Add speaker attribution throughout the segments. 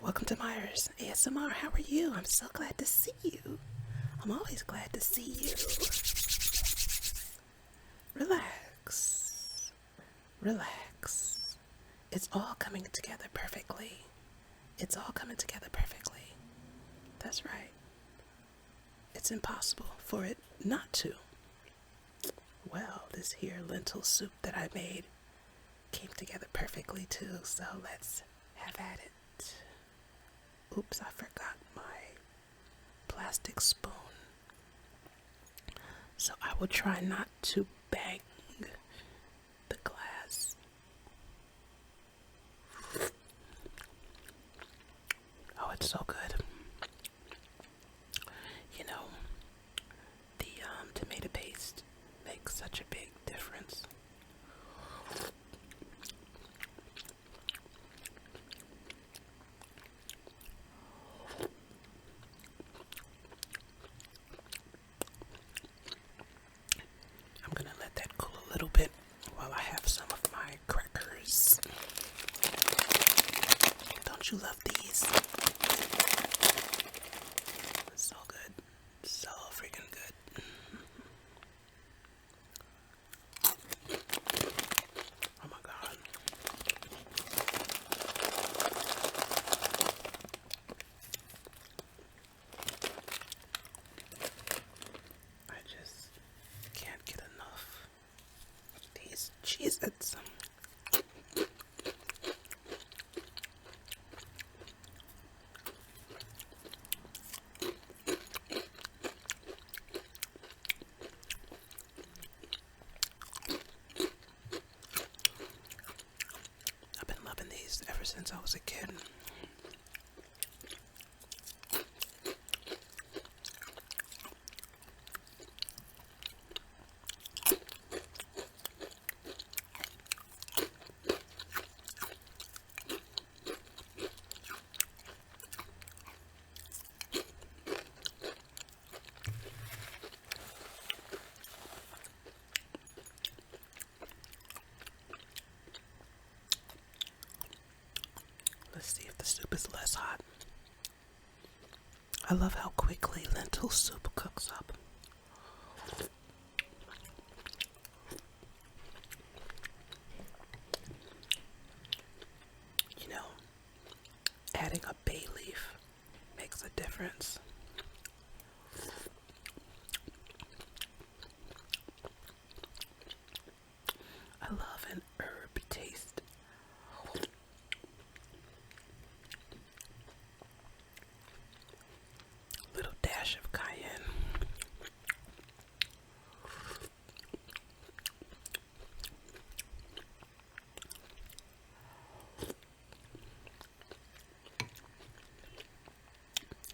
Speaker 1: Welcome to Myers ASMR. How are you? I'm so glad to see you. I'm always glad to see you. Relax. Relax. It's all coming together perfectly. It's all coming together perfectly. That's right. It's impossible for it not to. Well, this here lentil soup that I made came together perfectly too, so let's have at it. Oops, I forgot my plastic spoon. So I will try not to bang the glass. Oh, it's so good. You know, the tomato paste makes such a big difference. I'm gonna let that cool a little bit while I have some of my crackers. Don't you love these? So good. So freaking good. Oh my God. I just can't get enough of these Cheez-Its. I've been loving these ever since I was a kid. Let's see if the soup is less hot. I love how quickly lentil soup cooks up. You know, adding a bay leaf makes a difference. I love an herb taste. Little dash of cayenne.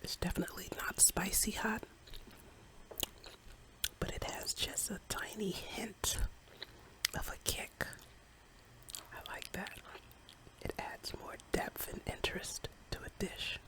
Speaker 1: It's definitely not spicy hot, but it has just a tiny hint of a kick. I like that. It adds more depth and interest to a dish.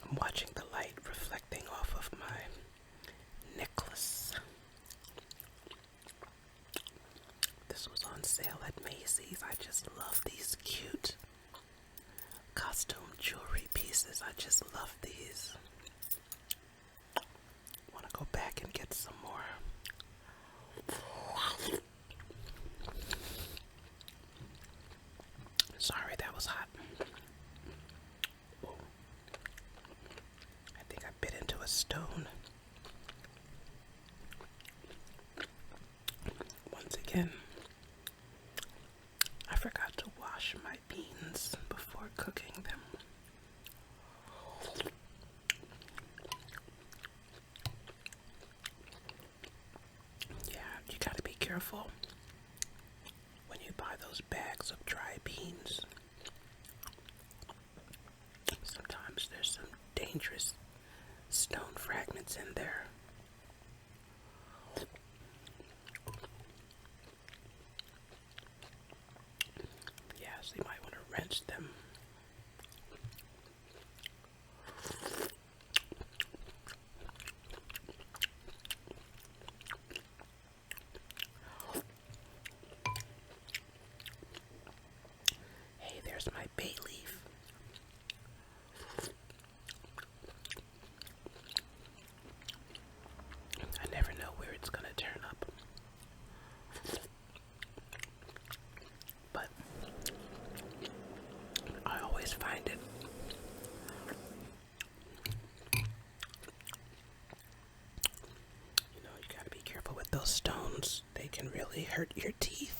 Speaker 1: I'm watching the light reflecting off of my necklace. This was on sale at Macy's. I just love these cute costume jewelry pieces. I just love these. Want to go back and get some more. Sorry, that was hot. I think I bit into a stone. Once again, I forgot to wash my beans before cooking them. Yeah, you gotta be careful when you buy those bags of dry beans. Sometimes there's some dangerous stone fragments in there. Yeah, so you might want to rinse them. Hey, there's my bay leaf. I never know where it's gonna turn up. But I always find it. You know, you gotta be careful with those stones. They can really hurt your teeth.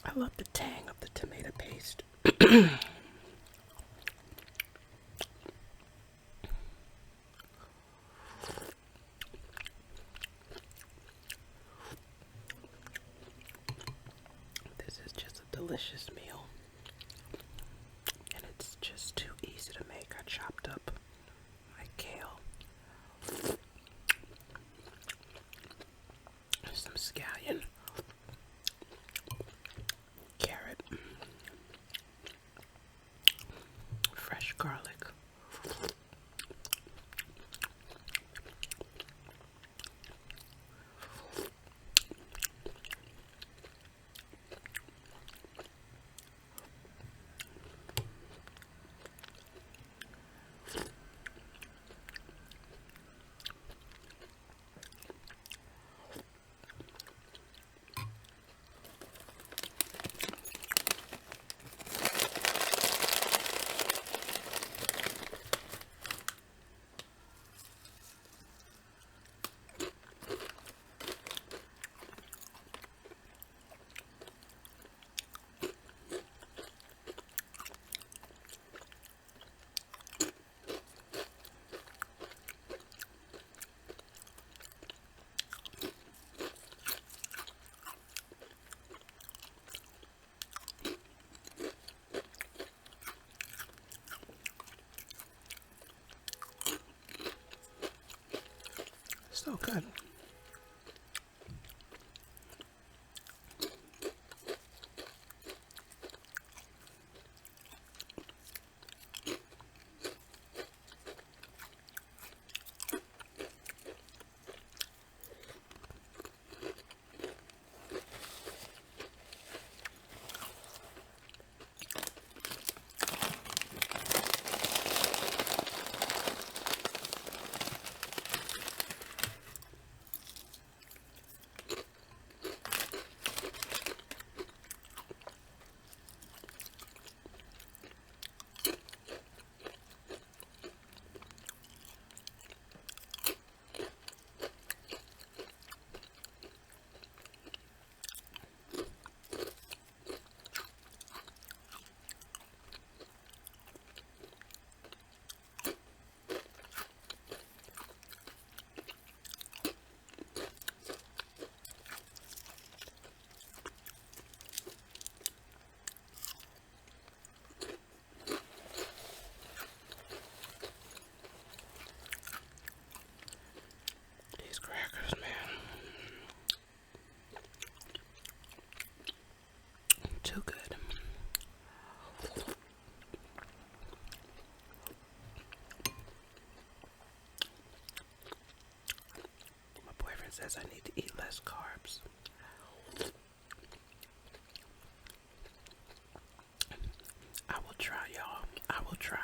Speaker 1: I love the tang of the tomato paste. This is just a delicious meal. And it's just too easy to make. I chopped up my kale, some scallion, carrot, fresh garlic, so good. says I need to eat less carbs. I will try, y'all. I will try.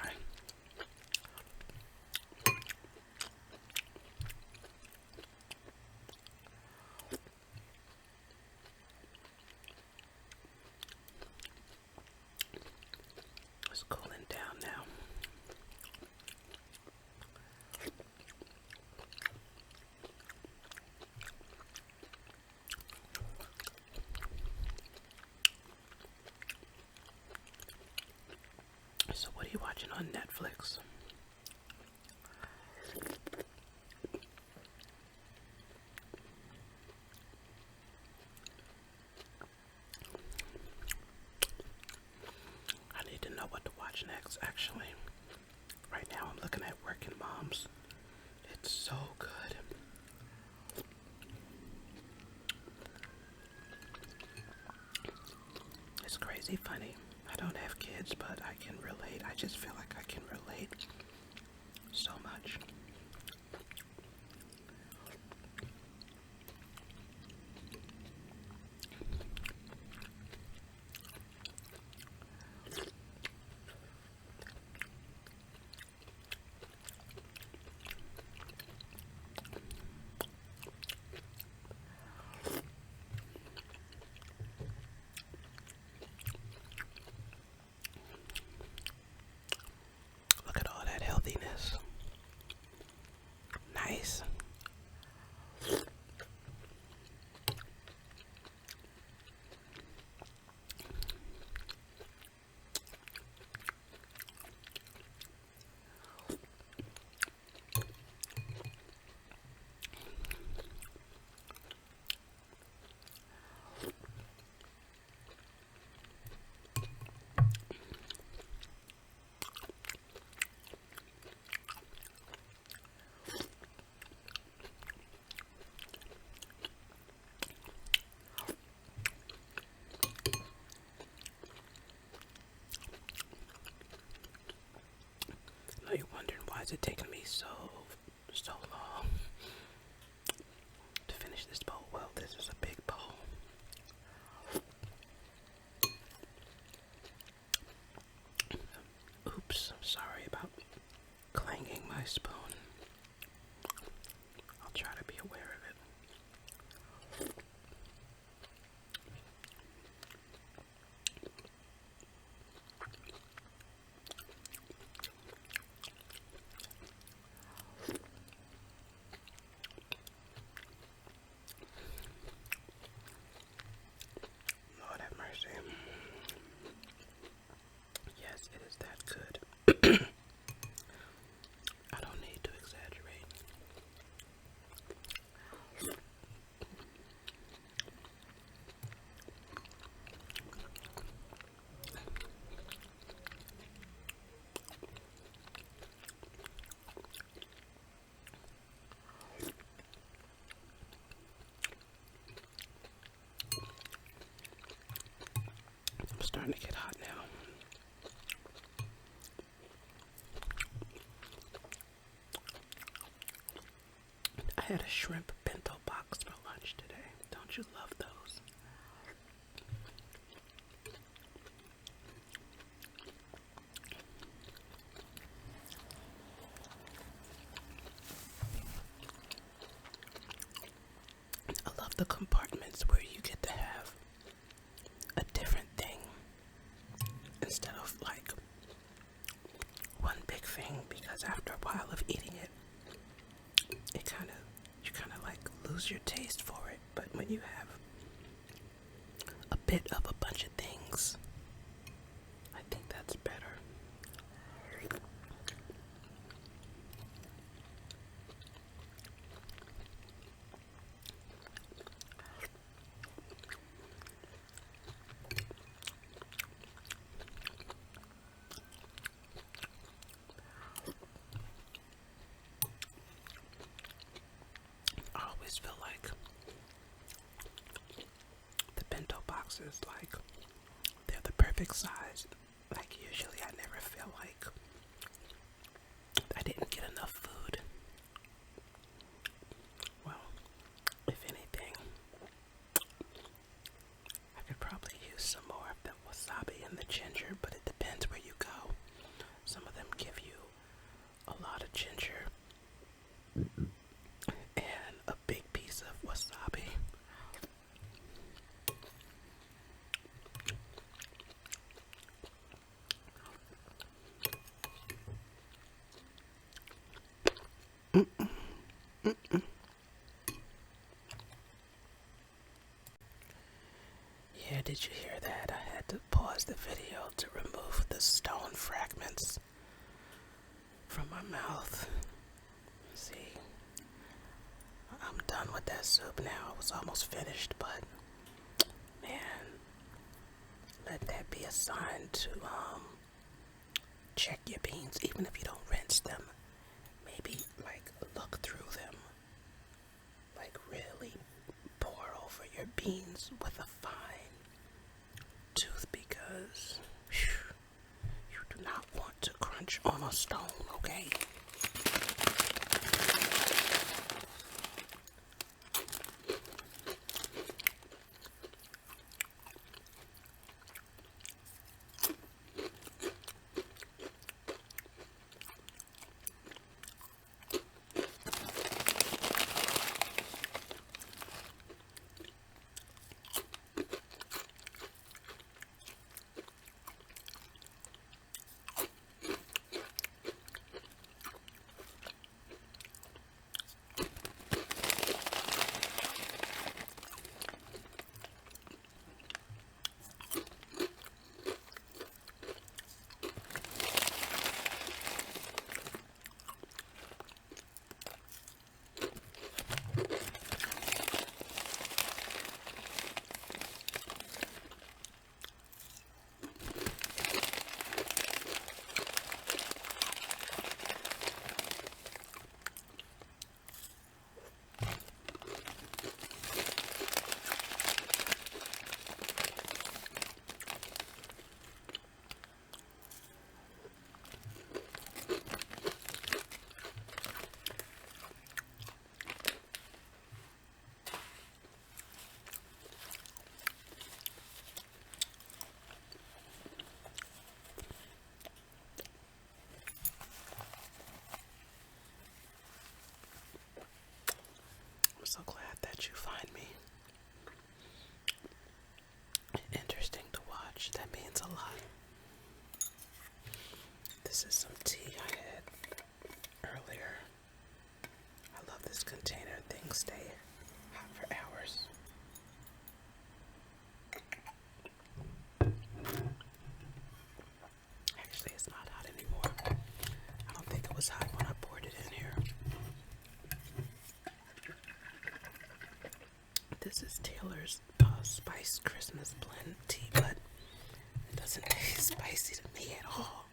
Speaker 1: It's cooling down now. So what are you watching on Netflix? I need to know what to watch next, actually. Right now I'm looking at Working Moms. It's so good. It's crazy funny. I don't have kids, but I can relate. I just feel like I can relate so much. Look at all that healthiness. Nice. I know you're wondering why is it taking me so long to finish this bowl. Well, this is a big bowl. Oops, I'm sorry about clanging my spoon. I'll try to be aware of it. Lord have mercy. Yes, it is that good. I don't need to exaggerate. I'm starting to get hot now. I had a shrimp bento box for lunch today. Don't you love those? I love the compartments where you get to have a different thing instead of like one big thing, because after a while of eating it, you kind of like lose your taste for it. But when you have a bit of a bunch of things, I think that's better. I always feel like the bento boxes, like, they're the perfect size. Like, usually I never feel like I didn't get enough food. Well, if Did you hear that? I had to pause the video to remove the stone fragments from my mouth. See, I'm done with that soup now. I was almost finished, but man, let that be a sign to check your beans, even if you don't rinse them. Maybe like look through them, like really pour over your beans with a fine tooth, because you do not want to crunch on a stone, okay? So glad that you find me interesting to watch. That means a lot. This is some tea I had earlier. I love this container. Things stay hot for hours. Actually, it's not hot anymore. I don't think it was hot when I poured it in here. This is Taylor's Spice Christmas Blend tea, but it doesn't taste spicy to me at all.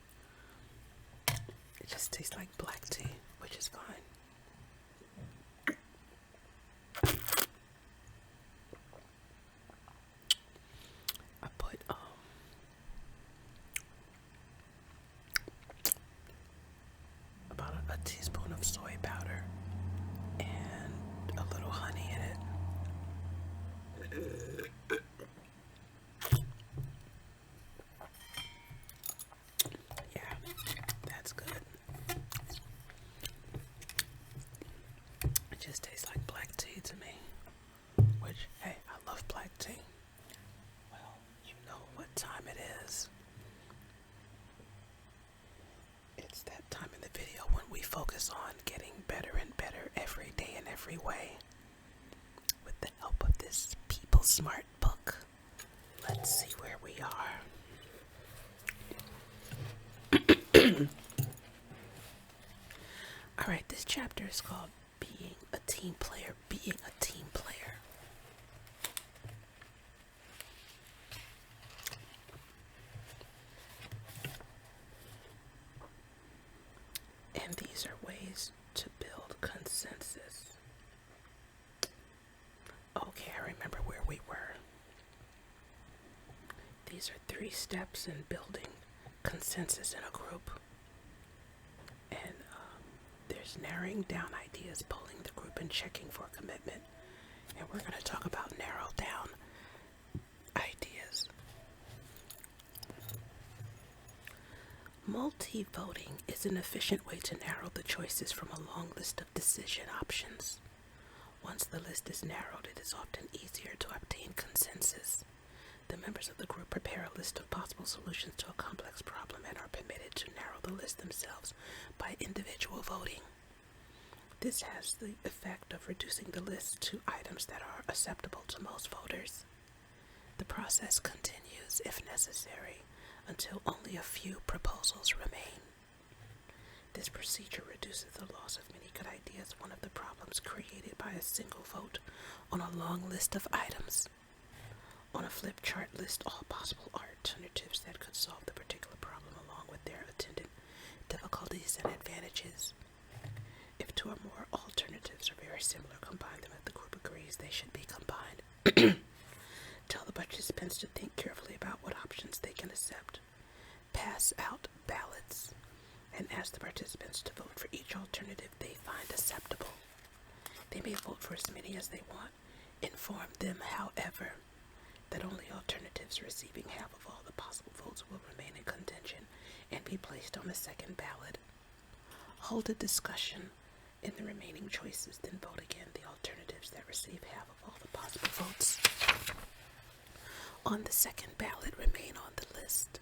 Speaker 1: It just tastes like black tea, which is fine. I put about a teaspoon of soy powder and a little honey in it. Yeah, that's good. It just tastes like black tea to me, which, hey, I love black tea. Well, you know what time it is. It's that time in the video when we focus on getting better and better every day in every way. With the help of this People Smart book, let's see where we are. Alright, this chapter is called Being a Team Player. Being a Team Player. And these are ways to build consensus. Okay, I remember where we were. These are 3 steps in building consensus in a group. And there's narrowing down ideas, polling the group, and checking for commitment. And we're going to talk about narrow down ideas. Multi-voting is an efficient way to narrow the choices from a long list of decision options. Once the list is narrowed, it is often easier to obtain consensus. The members of the group prepare a list of possible solutions to a complex problem and are permitted to narrow the list themselves by individual voting. This has the effect of reducing the list to items that are acceptable to most voters. The process continues, if necessary, until only a few proposals remain. This procedure reduces the loss of many good ideas, one of the problems created by a single vote on a long list of items. On a flip chart, list all possible alternatives that could solve the particular problem along with their attendant difficulties and advantages. If two or more alternatives are very similar, combine them if the group agrees they should be combined. Tell the participants to think carefully about what options they can accept. Pass out ballots and ask the participants to vote for each alternative they find acceptable. They may vote for as many as they want. Inform them, however, that only alternatives receiving half of all the possible votes will remain in contention and be placed on the second ballot. Hold a discussion in the remaining choices, then vote again the alternatives that receive half of all the possible votes on the second ballot remain on the list.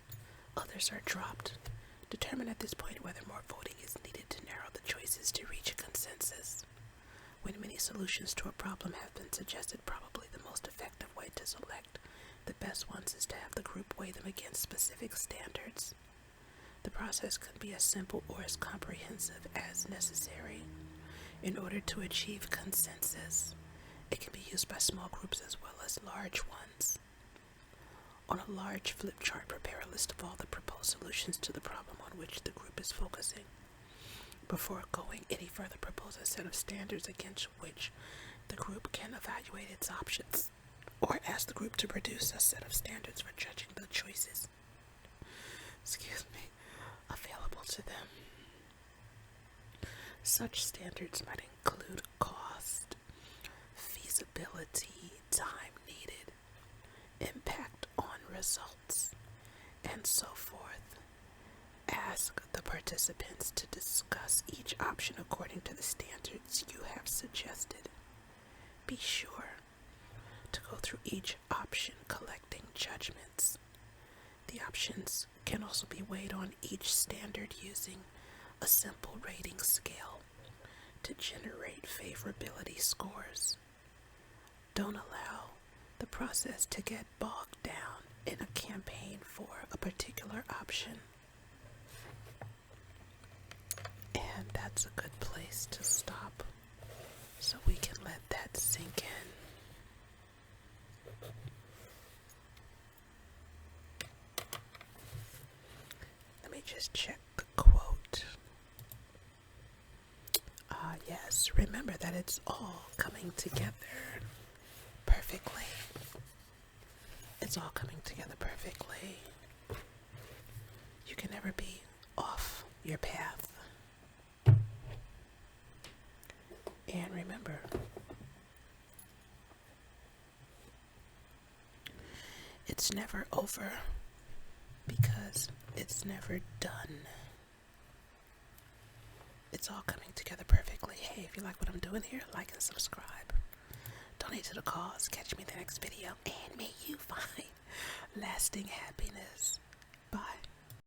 Speaker 1: Others are dropped. Determine at this point whether more voting is needed to narrow the choices to reach a consensus. When many solutions to a problem have been suggested, probably the most effective way to select the best ones is to have the group weigh them against specific standards. The process could be as simple or as comprehensive as necessary. In order to achieve consensus, it can be used by small groups as well as large ones. On a large flip chart, prepare a list of all the proposed solutions to the problem on which the group is focusing. Before going any further, propose a set of standards against which the group can evaluate its options, or ask the group to produce a set of standards for judging the choices available to them. Such standards might include cost, feasibility, time needed, impact on results, and so forth. Ask the participants to discuss each option according to the standards you have suggested. Be sure to go through each option collecting judgments. The options can also be weighed on each standard using a simple rating scale to generate favorability scores. Don't allow the process to get bogged down in a campaign for a particular option. And that's a good place to stop so we can let that sink in. Let me just check the quote. Yes, remember that it's all coming together perfectly. It's all coming together perfectly. You can never be off your path. And remember, it's never over because it's never done. It's all coming together perfectly. Hey, if you like what I'm doing here, like and subscribe. Donate to the cause. Catch me in the next video. And may you find lasting happiness.